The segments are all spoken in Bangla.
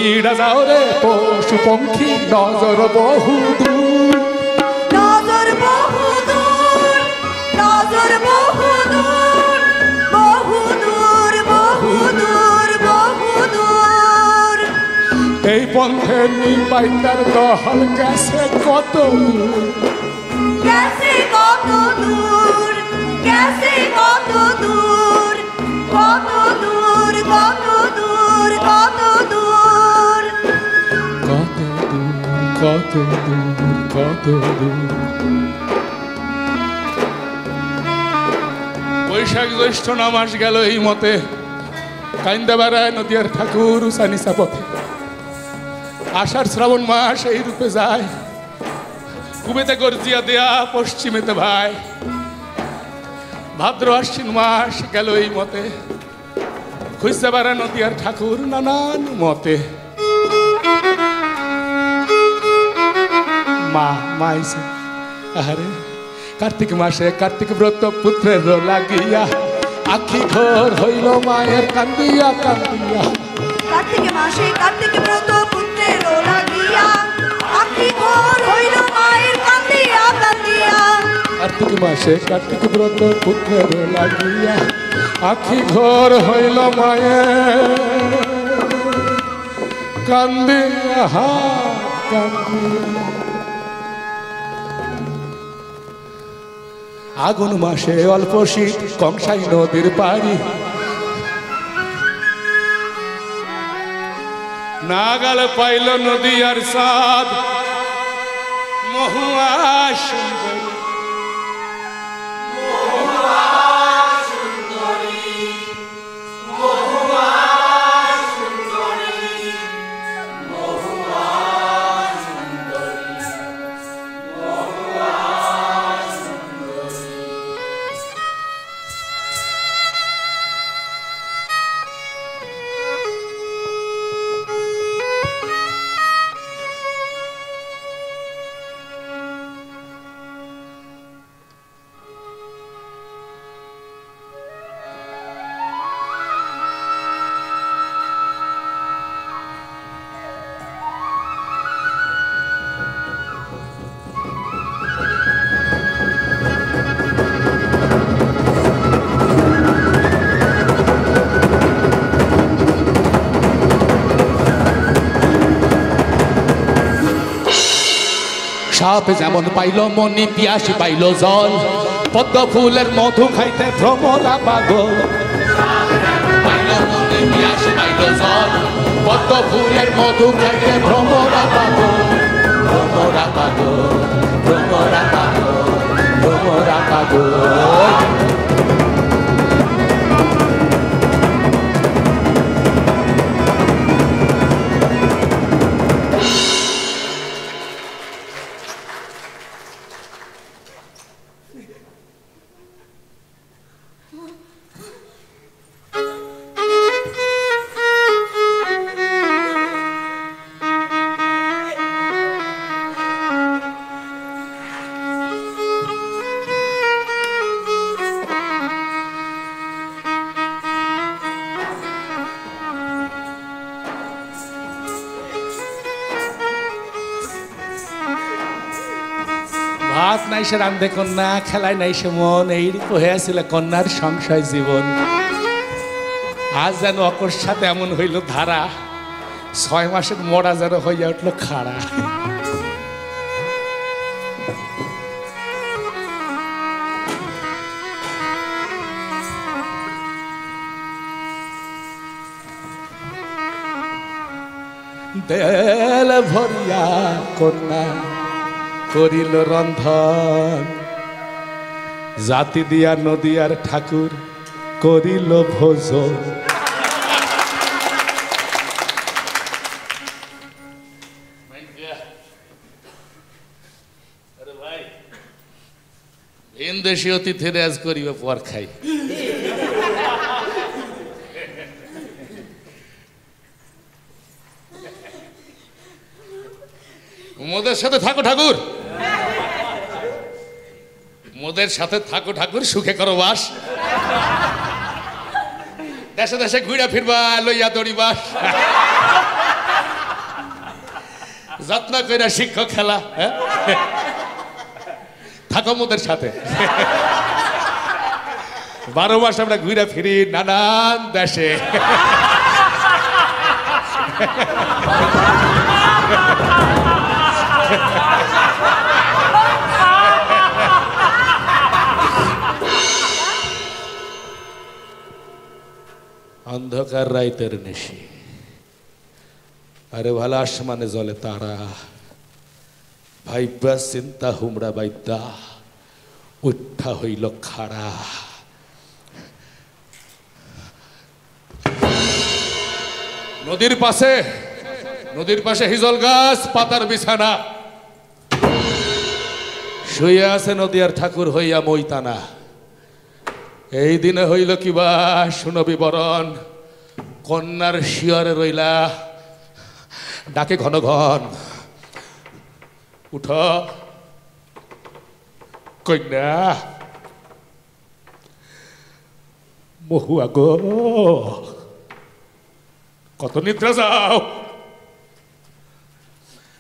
উইড়া যাও রে পশু পঙ্খী নজর বহুদূর নজর বহুদূর নজর বহুদূর বহুদূর বহুদূর বহুদূর এই পথে নির্বাইতার দহল গেছে কত দূর গেছে কত দূর গেছে কত দূর কত দূর কত দূর কত দূর কত দূর কত দূর কত দূর। বৈশাখ জ্যৈষ্ঠ নামাস গেল এই মতে কাইন্দা বেড়ায় নদিয়ার ঠাকুর উসানিসা পথে আষাঢ় শ্রাবণ মাস এই রূপে যায় কুবেতে গর্জিয়া দেয়া পশ্চিমেতে ভাই ভাদ্র আশ্বিন মাস গেল এই মতে খুঁজতে বেড়া নদিয়ার ঠাকুর নানান মতে মা মাইছে আরে কার্তিক মাসে কার্তিক ব্রত পুত্রের লাগিয়া আখি ঘর হইল মায়ের কান্দিয়া কান্দিয়া কার্তিক মাসে কার্তিক ব্রত পুত্রের লাগিয়া আখি ঘর হইল মায়ের কান্দিয়া কান্দিয়া কার্তিক মাসে কার্তিক ব্রত পুত্রের লাগিয়া আখি ঘর হইল মায়ের কান্দিয়া কান্দিয়া। আগুন মাসে অল্প শীত কংসাই নদীর পাড়ি নাগাল পাইল নদী আর সাদ মহুয়া সুন্দরী সাপ যেমন পাইল মনি পিয়াসি পাইল জল পদ্ম ফুলের মধু খাইতে ভ্রমরা পাগল পাইল মনি পিয়াসি পাইল জল পদ্ম ফুলের মধু খাইতে ভ্রমরা পাগল ভ্রমরা পাগল ভ্রমরা পাগল ভ্রমরা পাগল। ভাত নাই সে রান্ধে কন্যা খেলায় নাই সে মন এই হয়েছিল কন্যার সংশয় জীবন আজ যেন অকর সাথে এমন হইল ধারা 6 মাসের মরা যেন হইয়া উঠলো খাড়া দেল ভরিয়া কন্যা করিল রন্ধন জাতি দিয়া নদিয়ার ঠাকুর করিল ভোজন দেশি অতিথির আজ করিবে পর খাই মোদের সাথে থাকো ঠাকুর মোদের সাথে থাকো ঠাকুর সুখে করো বাস দেশে দেশে ঘুরে ফিরবা লইয়া দড়ি বাস যাত্রা কইরা শিক্ষক খেলা হ্যাঁ থাকো মোদের সাথে 12 মাস আমরা ঘুরে ফিরি নানান দেশে অন্ধকার রাইতের নেশি আরে ভালো আসমানে জলে তারা ভাইবা চিন্তা হুমড়া বাইদা উঠা হইল খাড়া নদীর পাশে হিজল গাছ পাতার বিছানা শুয়ে আছে নদী আর ঠাকুর হইয়া মইতানা এই দিনে হইল কিবা শুনো বিবরণ কন্যার শিয়রে রইলা ডাকে ঘন ঘন উঠ কন্যা মহুয়া গো কত নিদ্রা যাও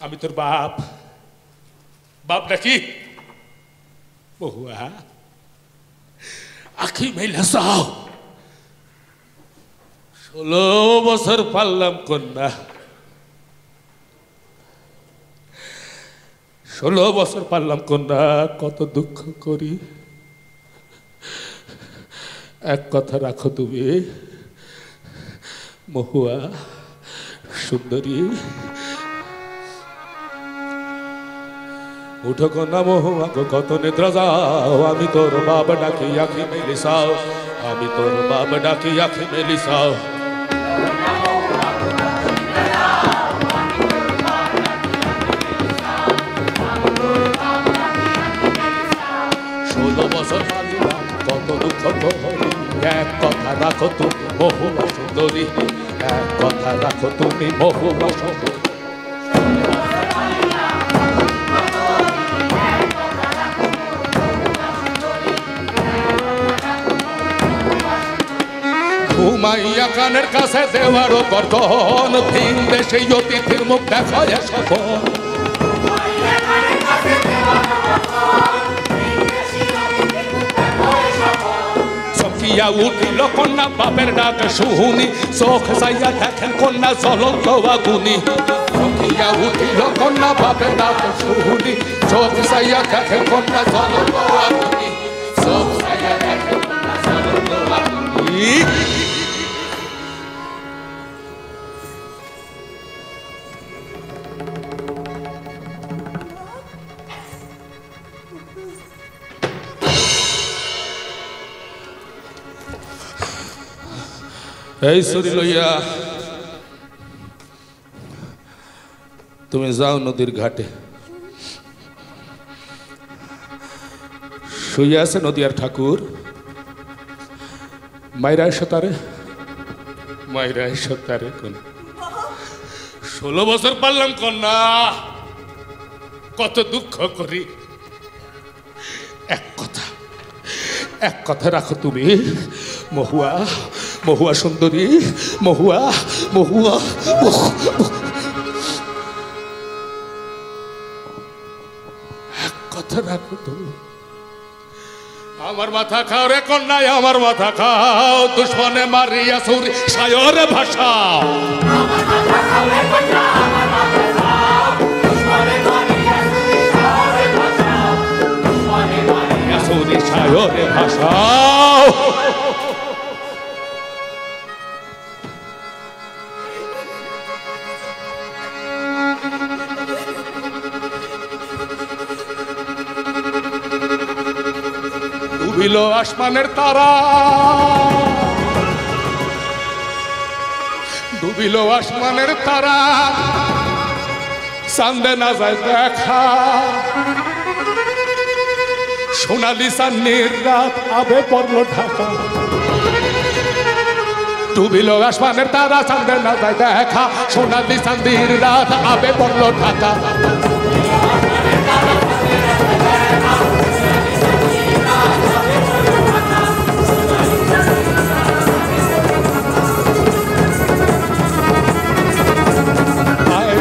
আমি তোর বাপ ডাকি মহুয়া আখি মেলা যাও 16 বছর পারলাম কন্যা 16 বছর পারলাম কন্যা কত দুঃখ করি এক কথা রাখো তুমি মহুয়া সুন্দরী উঠো কন্যা মহুয়া কত নিদ্রা যাও আমি তোর বাপ ডাকি আখি মেলিসাও আমি তোর বাপ ডাকি আখি মেলিসাও কত দুঃখ করি এক কথা রাখো তুমি মহুয়া সুন্দরী এক কথা রাখো তুমি মহুয়া সুন্দরী ঘুমাইয়া কানের কাছে দেওয়ারও গর্দন ভিন দেশে অতিথির মুখ দেখায় সফল চকিয়া উঠিল কন্যা বাপের ডাক শুনি চোখ চাইয়া দেখেন কন্যা জ্বলন্ত আগুনি চকিয়া উঠিল কন্যা বাপের ডাক শুনি চোখ চাইয়া দেখেন কন্যা জ্বলন্ত আগুনি চোখ চাইয়া দেখেন কন্যা জ্বলন্ত আগুনি এই সরি লইয়া তুমি যাও নদীর ঘাটে শুয়ে আছে নদী আর ঠাকুর মাইরা তারে কোন 16 বছর পারলাম কন্যা কত দুঃখ করি এক কথা রাখো তুমি মহুয়া মহুয়া সুন্দরী মহুয়া এক কথা রাখো তুমি আমার মাথা খাও রে কন্যায় আমার মাথা খাও দুশ্মনে মারিয়া সুরি সায়রে ভাষাও সুরি সায়রে ভাষাও ডুবিল আসমানের তারা ডুবিল আসমানের তারা চাঁদে না যায় দেখা সোনালি চাঁদনির রাত আবে পড়ল ঢাকা ডুবিল আসমানের তারা চাঁদে না যায় দেখা সোনালি চাঁদনির রাত আবে পড়ল ঢাকা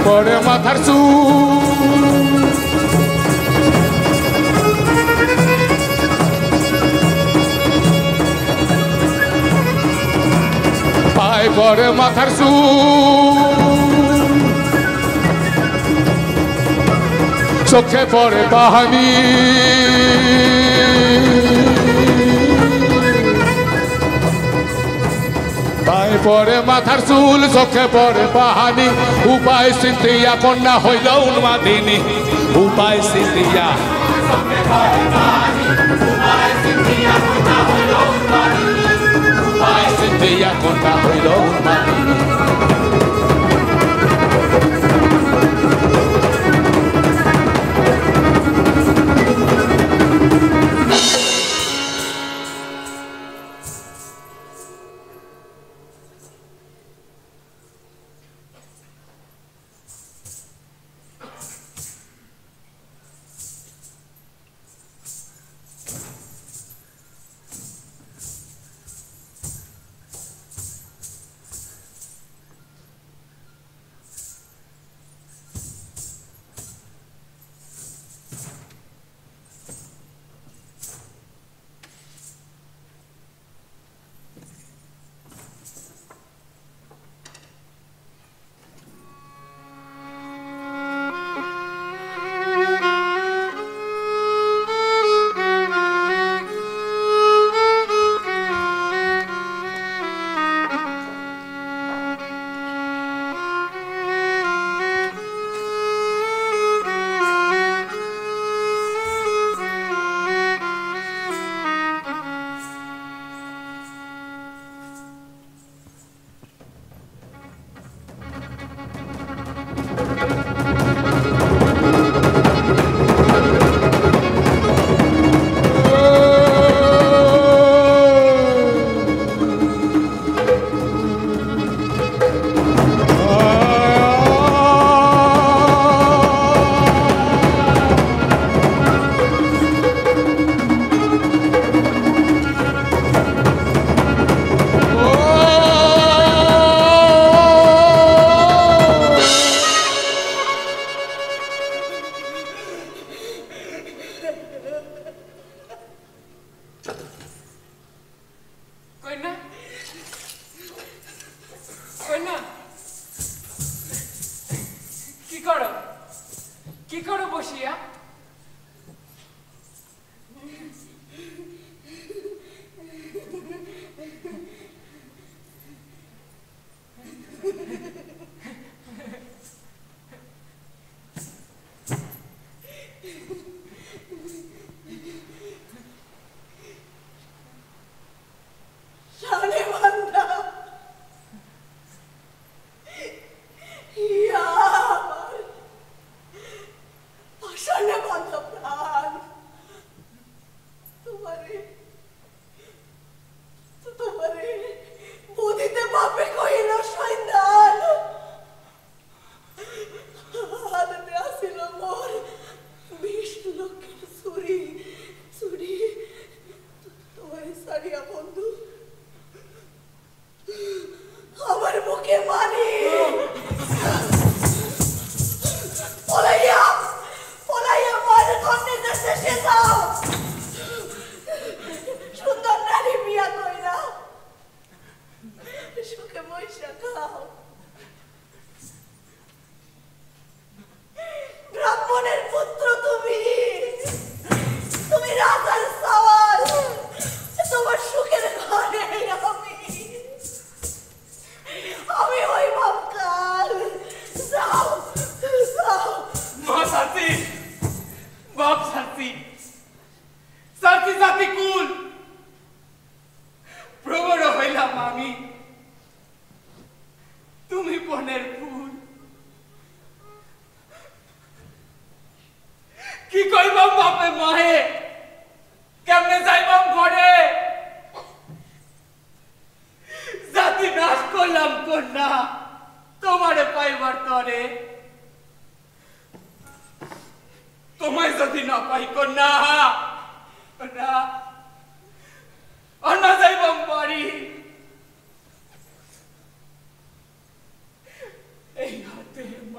পরে মাথা মাথার চুল পায়ে পড়ে মাথার চুল চোখে পড়ে বাহানি পায়ে পড়ে মাথার চুল চোখে পড়ে বাহানি উপায় সিন্ধিয়া কন্যা হইল উন্মাদিনী উপায় সিন্ধিয়া সিন্ধিয়া কন্যা হইল উন্মাদিনী কি করো বসিয়া?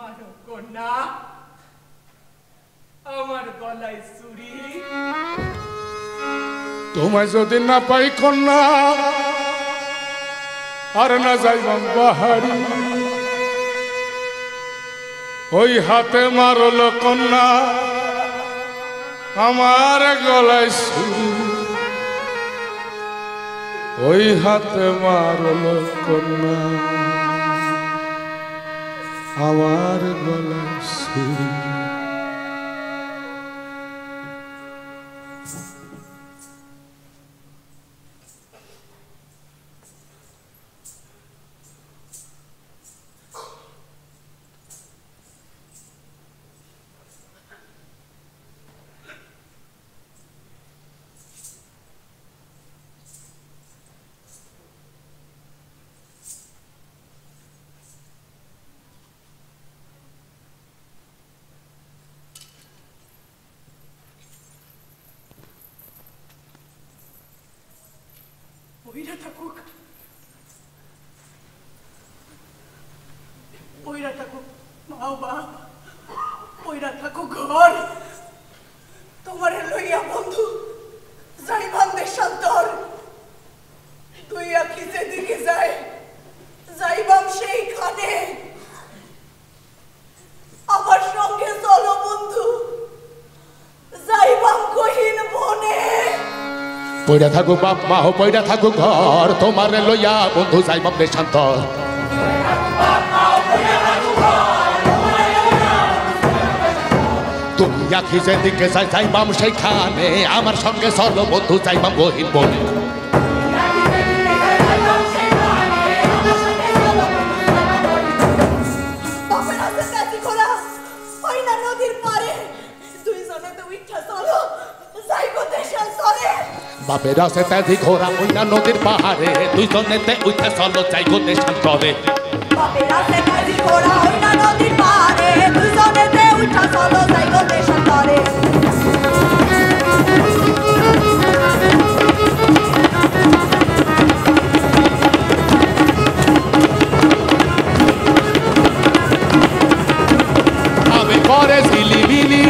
মানব কন্যা আমার গলায় চুরি তোমায় যদি না পাই কন্যা আর না যাইবাম বাহারি ওই হাতে মারল কন্যা আমার গলায় ছুরি ওই হাতে মারল কন্যা আমার গলায় ছুরি পইরা থাকুক মা বাপ পইরা থাকুক ঘর তোমারে লইয়া বন্ধু যাইবাম দেশান্তর তুই আখি যেদিকে যায় যাইবাম সেইখানে আমার সঙ্গে চলো বন্ধু যাইবাম কহিন বনে পইরা থাকো বাপ মা হো পইরা থাকো ঘর তোমার লইয়া বন্ধু যাইবাম দেশান্তর তুমি আখি যেদিকে যাই যাইবাম সেইখানে আমার সঙ্গে চলো বন্ধু যাইবাম গহীন বনে বাপের আছে তেজি ঘোড়া ওইনা নদীর পাহাড়ে দুইজনেতে উঠে চলো যাইগো দেশান্তরে বাপের আছে তেজি ঘোড়া ওইনা নদীর পাড়ে দুজনেতে উঠা চলো যাইগো দেশান্তরে আমি করে ঝিলিমিলি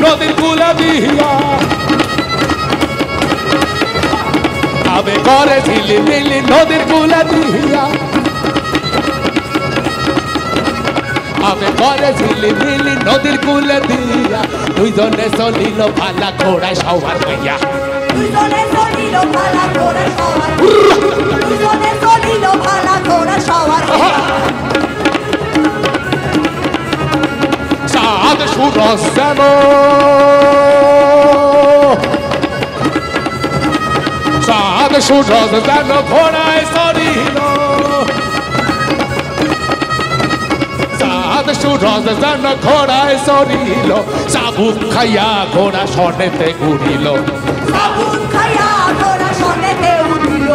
নদীর কুলা দিয়া আবে করে ঝিলিমিলি নদীর কুলা দিয়া আবে করে ঝিলিমিলি নদীর কুলা দিয়া দুইজনে চলিল ভালা ঘোড়ায় সবার হইয়া দুজনে চলিল ভালা ঘোড়া সওয়ার দুজনে চলিল ভালা ঘোড়া সওয়ার চাঁদ সুরজ যেন চাঁদ সুরজ যেন ঘোড়ায় চলিল চাঁদ সুরজ যেন ঘোড়ায় চলিল চাবুক খাইয়া ঘোড়া সনেতে ঘুরিল সাবুন খায়া ঘোড়া সনেতে উঠিল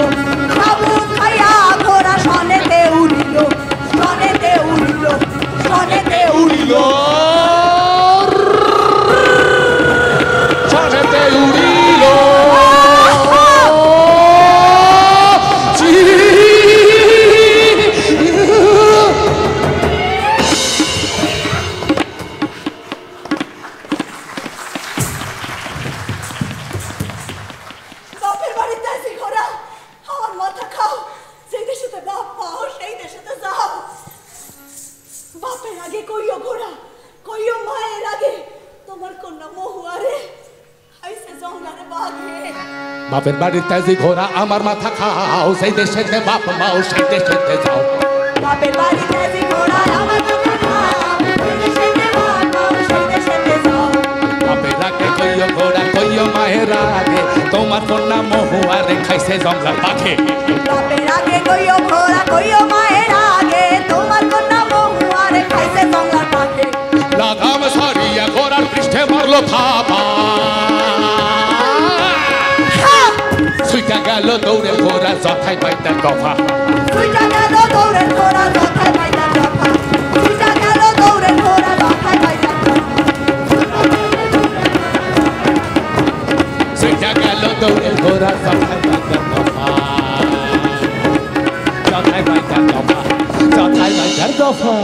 সাবুন খায়া ঘোড়া সনেতে উঠিল সনেতে উঠিল সনেতে উঠিল সনেতে উড়িল বাপের বাড়িতে আছি ঘোড়া আমার মাথা খাও যেই দেশেতে বাপ পাও সেই দেশেতে যাও বাপের আগে কইও ঘোড়া কইও মায়ের আগে তোমার কন্যা মহুয়ারে আইসে জঙ্গলারে বাঘে বাপের বাড়ির তেজি ঘোড়া আমার মাথা খাও সেই দেশেতে বাপ মাও সেই দেশেতে যাও বাপের বাড়িতে আছি ঘোড়া আমার মাথা খাও সেই দেশেতে বাপ পাও সেই দেশেতে যাও বাপের আগে কইও ঘোড়া কইও মায়ের আগে তোমার কন্যা মহুয়ারে খাইছে জঙ্গলার পাখে বাপের আগে কইও ঘোড়া কইও মায়ের আগে তোমার কন্যা মহুয়ারে খাইছে জঙ্গলার পাখে লাগাম সারিয়া ঘোড়ার পৃষ্ঠে মারলো থাপা সুইটা গেল দৌড়ে ঘোড়া যথাই পাইতার দফা সুইটা গেল দৌড়ের ঘোড়া যথায় পাইতার দফা সুইটা গেল দৌড়ের ঘোড়া যথায় পাইতার দফা সুইটা গেল দৌড়ে ঘোড়া যথাই পাইতার দফা যথাই মাইকার দফা